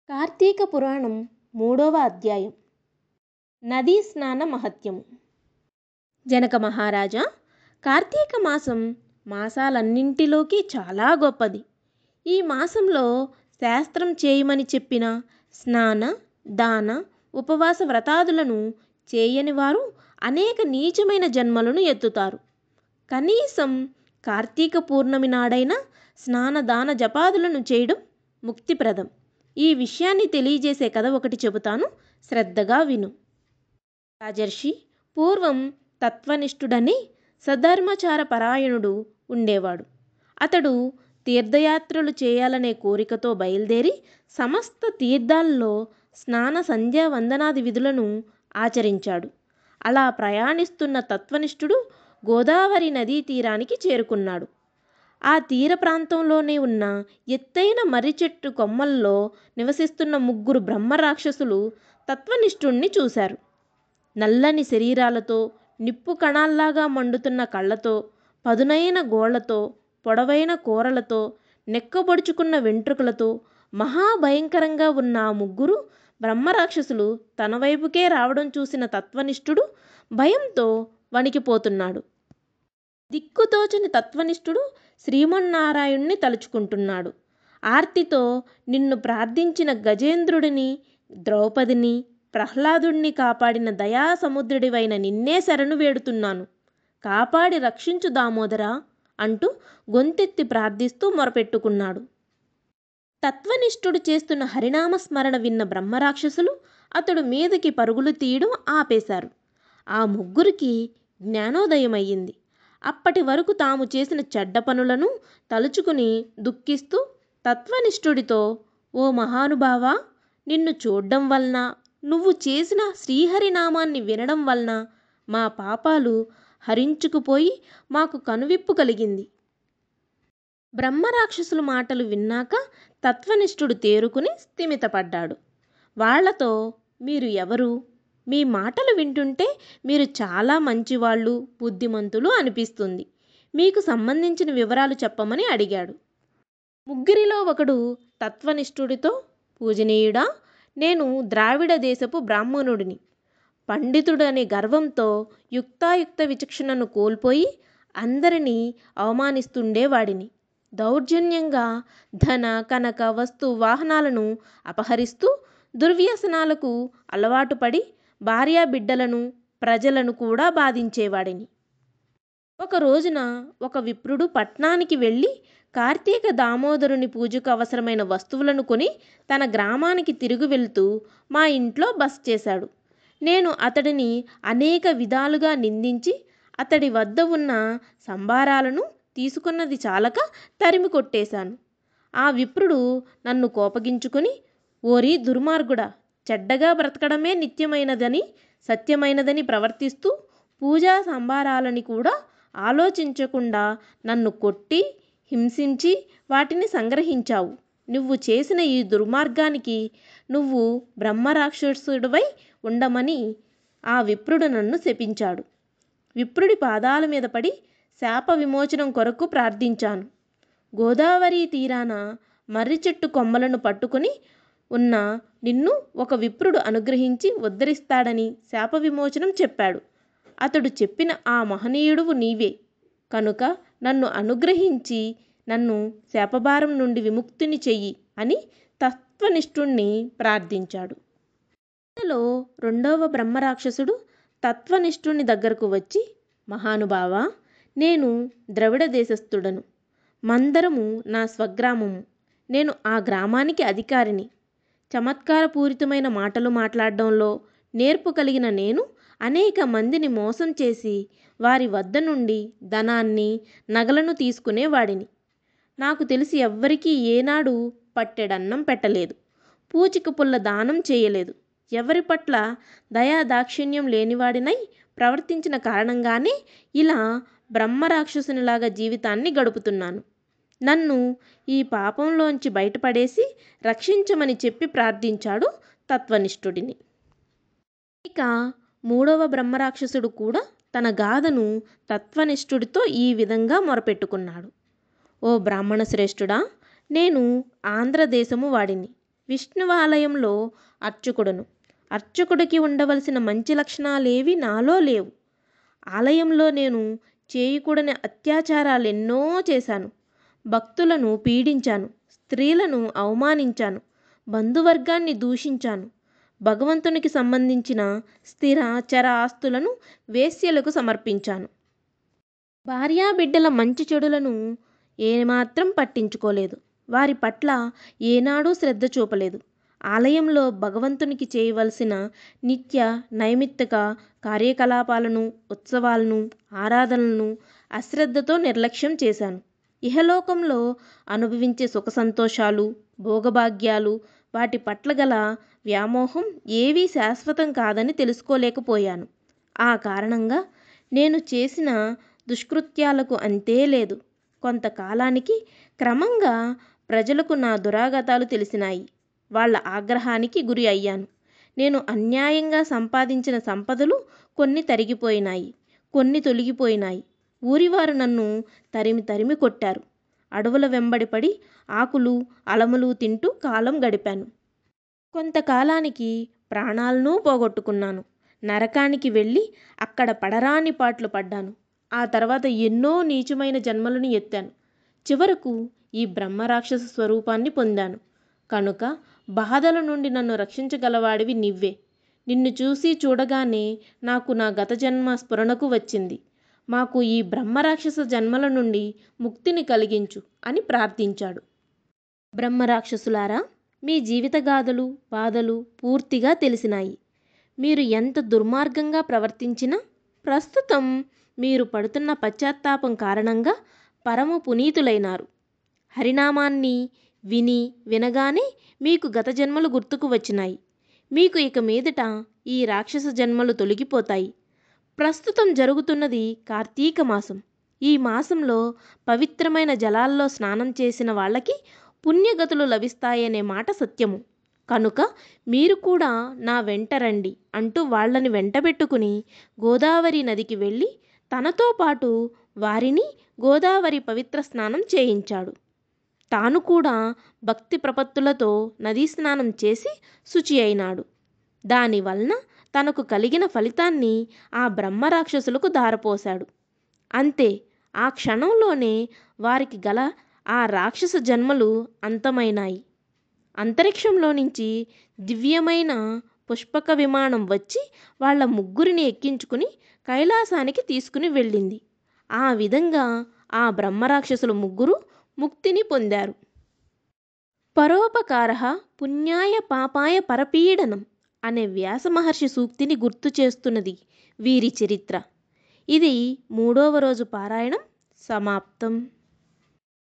కార్తీక పురాణం 3వ అధ్యాయం. నదీ స్నాన మహత్యము. జనక మహారాజా, కార్తీక మాసం మాసాలన్నింటిలోకి చాలా గొప్పది. ఈ మాసంలో శాస్త్రం చేయమని చెప్పిన స్నాన, దాన, ఉపవాస వ్రతాదులను చేయని వారు అనేక నీచమైన జన్మలను ఎత్తుతారు. కనీసం కార్తీక పూర్ణమి నాడైనా స్నాన, దాన, జపాదులను చేయడం ముక్తిప్రదం. ఈ విషయాన్ని తెలియజేసే కథ ఒకటి చెబుతాను, శ్రద్ధగా విను. రాజర్షి పూర్వం తత్వనిష్ఠుడని సధర్మచార పరాయణుడు ఉండేవాడు. అతడు తీర్థయాత్రలు చేయాలనే కోరికతో బయలుదేరి సమస్త తీర్థాల్లో స్నాన, సంధ్యా, వందనాది విధులను ఆచరించాడు. అలా ప్రయాణిస్తున్న తత్వనిష్ఠుడు గోదావరి నదీ తీరానికి చేరుకున్నాడు. ఆ తీర ప్రాంతంలోనే ఉన్న ఎత్తైన మర్రి చెట్టు కొమ్మల్లో నివసిస్తున్న 3 బ్రహ్మరాక్షసులు తత్వనిష్ఠుణ్ణి చూశారు. నల్లని శరీరాలతో, నిప్పు కణాల్లాగా మండుతున్న కళ్ళతో, పదునైన గోళ్లతో, పొడవైన కూరలతో, నెక్కబొడుచుకున్న వెంట్రుకలతో మహాభయంకరంగా ఉన్న ఆ 3 బ్రహ్మరాక్షసులు తన వైపుకే రావడం చూసిన తత్వనిష్ఠుడు భయంతో వణికిపోతున్నాడు. దిక్కుతోచని తత్వనిష్ఠుడు శ్రీమన్నారాయణ్ణి తలుచుకుంటున్నాడు. ఆర్తితో నిన్ను ప్రార్థించిన గజేంద్రుడిని, ద్రౌపదిని, ప్రహ్లాదుణ్ణి కాపాడిన దయాసముద్రుడివైన నిన్నే శరణు వేడుతున్నాను, కాపాడి రక్షించు దామోదరా అంటూ గొంతెత్తి ప్రార్థిస్తూ మొరపెట్టుకున్నాడు. తత్వనిష్ఠుడు చేస్తున్న హరినామస్మరణ విన్న బ్రహ్మరాక్షసులు అతడు మీదకి పరుగులు తీయడం ఆపేశారు. ఆ 3కి జ్ఞానోదయమయ్యింది. అప్పటి వరకు తాము చేసిన చెడ్డ పనులను తలుచుకుని దుఃఖిస్తూ తత్వనిష్ఠుడితో, ఓ మహానుభావా, నిన్ను చూడ్డం వలన, నువ్వు చేసిన శ్రీహరినామాన్ని వినడం వలన మా పాపాలు హరించుకుపోయి మాకు కనువిప్పు కలిగింది. బ్రహ్మరాక్షసుల మాటలు విన్నాక తత్వనిష్ఠుడు తేరుకుని స్థిమితపడ్డాడు. వాళ్లతో, మీరు ఎవరు? మీ మాటలు వింటుంటే మీరు చాలా మంచివాళ్ళు, బుద్ధిమంతులు అనిపిస్తుంది. మీకు సంబంధించిన వివరాలు చెప్పమని అడిగాడు. 3 ఒకడు తత్వనిష్ఠుడితో, పూజనీయుడా, నేను ద్రావిడ దేశపు బ్రాహ్మణుడిని. పండితుడనే గర్వంతో యుక్తాయుక్త విచక్షణను కోల్పోయి అందరినీ అవమానిస్తుండేవాడిని. దౌర్జన్యంగా ధన, కనక, వస్తు, వాహనాలను అపహరిస్తూ దుర్వ్యసనాలకు అలవాటు పడి భార్యాబిడ్డలను, ప్రజలను కూడా బాధించేవాడిని. ఒక రోజున ఒక విప్రుడు పట్నానికి వెళ్ళి కార్తీక దామోదరుని పూజకు అవసరమైన వస్తువులను కొని తన గ్రామానికి తిరిగి వెళ్తూ మా ఇంట్లో బస చేశాడు. నేను అతడిని అనేక విధాలుగా నిందించి అతడి వద్ద ఉన్న సంభారాలను తీసుకున్నది చాలక తరిమి కొట్టేశాను. ఆ విప్రుడు నన్ను కోపగించుకుని, ఓరి దుర్మార్గుడా, చెడ్డగా బ్రతకడమే నిత్యమైనదని, సత్యమైనదని ప్రవర్తిస్తూ పూజా సంభారాలని కూడా ఆలోచించకుండా నన్ను కొట్టి, హింసించి వాటిని సంగ్రహించావు. నువ్వు చేసిన ఈ దుర్మార్గానికి నువ్వు బ్రహ్మరాక్షసుడివై ఉండమని ఆ విప్రుడు నన్ను శపించాడు. విప్రుడి పాదాల మీద పడి శాప విమోచనం కొరకు ప్రార్థించాను. గోదావరి తీరాన మర్రి చెట్టు కొమ్మలను పట్టుకుని ఉన్న నిన్ను ఒక విప్రుడు అనుగ్రహించి ఉద్ధరిస్తాడని శాప విమోచనం చెప్పాడు. అతడు చెప్పిన ఆ మహనీయుడువు నీవే కనుక నన్ను అనుగ్రహించి నన్ను శాపభారం నుండి విముక్తిని చెయ్యి అని తత్వనిష్ఠుణ్ణి ప్రార్థించాడు. ఇంతలో 2వ బ్రహ్మరాక్షసుడు తత్వనిష్ఠుని దగ్గరకు వచ్చి, మహానుభావా, నేను ద్రవిడ దేశస్థుడను. మందరము నా స్వగ్రామము. నేను ఆ గ్రామానికి అధికారిని. చమత్కారపూరితమైన మాటలు మాట్లాడడంలో నేర్పు కలిగిన నేను అనేక మందిని మోసం చేసి వారి వద్ద నుండి ధనాన్ని, నగలను తీసుకునేవాడిని. నాకు తెలిసి ఎవ్వరికీ ఏనాడు పట్టెడన్నం పెట్టలేదు, పూచిక పుల్ల దానం చేయలేదు. ఎవరి పట్ల దయాదాక్షిణ్యం లేనివాడినై ప్రవర్తించిన కారణంగానే ఇలా బ్రహ్మరాక్షసునిలాగా జీవితాన్ని గడుపుతున్నాను. నన్ను ఈ పాపంలోంచి బయటపడేసి రక్షించమని చెప్పి ప్రార్థించాడు తత్వనిష్ఠుడిని. ఇక 3వ బ్రహ్మరాక్షసుడు కూడా తన గాథను తత్వనిష్ఠుడితో ఈ విధంగా మొరపెట్టుకున్నాడు. ఓ బ్రాహ్మణ శ్రేష్ఠుడా, నేను ఆంధ్రదేశము వాడిని. విష్ణువాలయంలో అర్చకుడను. అర్చకుడికి ఉండవలసిన మంచి లక్షణాలేవి నాలో లేవు. ఆలయంలో నేను చేయకూడని అత్యాచారాలెన్నో చేశాను. భక్తులను పీడించాను, స్త్రీలను అవమానించాను, బంధువర్గాన్ని దూషించాను. భగవంతునికి సంబంధించిన స్థిర చర ఆస్తులను వేశ్యలకు సమర్పించాను. భార్యాబిడ్డల మంచి చెడులను ఏమాత్రం పట్టించుకోలేదు. వారి పట్ల ఏనాడూ శ్రద్ధ చూపలేదు. ఆలయంలో భగవంతునికి చేయవలసిన నిత్య నైమిత్తిక కార్యకలాపాలను, ఉత్సవాలను, ఆరాధనలను అశ్రద్ధతో నిర్లక్ష్యం చేశాను. ఇహలోకంలో అనుభవించే సుఖ సంతోషాలు, భోగభాగ్యాలు, వాటి పట్ల గల వ్యామోహం ఏవీ శాశ్వతం కాదని తెలుసుకోలేకపోయాను. ఆ కారణంగా నేను చేసిన దుష్కృత్యాలకు అంతే లేదు. కొంతకాలానికి క్రమంగా ప్రజలకు నా దురాగతాలు తెలిసినాయి. వాళ్ళ ఆగ్రహానికి గురి అయ్యాను. నేను అన్యాయంగా సంపాదించిన సంపదలు కొన్ని తరిగిపోయినాయి, కొన్ని తొలగిపోయినాయి. ఊరివారు నన్ను తరిమి తరిమి కొట్టారు. అడవుల వెంబడి పడి ఆకులు అలములు తింటూ కాలం గడిపాను. కొంతకాలానికి ప్రాణాలను పోగొట్టుకున్నాను. నరకానికి వెళ్ళి అక్కడ పడరాని పాట్లు పడ్డాను. ఆ తర్వాత ఎన్నో నీచమైన జన్మలను ఎత్తాను. చివరకు ఈ బ్రహ్మరాక్షస స్వరూపాన్ని పొందాను. కనుక బాధల నుండి నన్ను రక్షించగలవాడివి నీవే. నిన్ను చూసి చూడగానే నాకు నా గత జన్మ స్ఫురణకు వచ్చింది. మాకు ఈ బ్రహ్మరాక్షస జన్మల నుండి ముక్తిని కలిగించు అని ప్రార్థించాడు. బ్రహ్మరాక్షసులారా, మీ జీవితగాథలు, బాధలు పూర్తిగా తెలిసినాయి. మీరు ఎంత దుర్మార్గంగా ప్రవర్తించినా ప్రస్తుతం మీరు పడుతున్న పశ్చాత్తాపం కారణంగా పరమ పునీతులైనారు. హరినామాన్ని వినగానే మీకు గత జన్మలు గుర్తుకు వచ్చినాయి. మీకు ఇక మీదట ఈ రాక్షస జన్మలు తొలగిపోతాయి. ప్రస్తుతం జరుగుతున్నది కార్తీక మాసం. ఈ మాసంలో పవిత్రమైన జలాల్లో స్నానం చేసిన వాళ్ళకి పుణ్యగతులు లభిస్తాయనే మాట సత్యము. కనుక మీరు కూడా నా వెంట రండి అంటూ వాళ్ళని వెంటబెట్టుకుని గోదావరి నదికి వెళ్ళి తనతో పాటు వారిని గోదావరి పవిత్ర స్నానం చేయించాడు. తాను కూడా భక్తి ప్రపత్తులతో నదీ స్నానం చేసి శుచి అయినాడు. దానివలన తనకు కలిగిన ఫలితాన్ని ఆ బ్రహ్మరాక్షసులకు ధారపోశాడు. అంతే, ఆ క్షణంలోనే వారికి గల ఆ రాక్షస జన్మలు అంతమైనాయి. అంతరిక్షంలో నుంచి దివ్యమైన పుష్పక విమానం వచ్చి వాళ్ళ ముగ్గురిని ఎక్కించుకుని కైలాసానికి తీసుకుని వెళ్ళింది. ఆ విధంగా ఆ బ్రహ్మరాక్షసులు ముగ్గురు ముక్తిని పొందారు. పరోపకారః పుణ్యాయ పాపాయ పరపీడనం అనే వ్యాస మహర్షి సూక్తిని గుర్తు చేస్తున్నది వీరి చరిత్ర. ఇది 3వ రోజు పారాయణం సమాప్తం.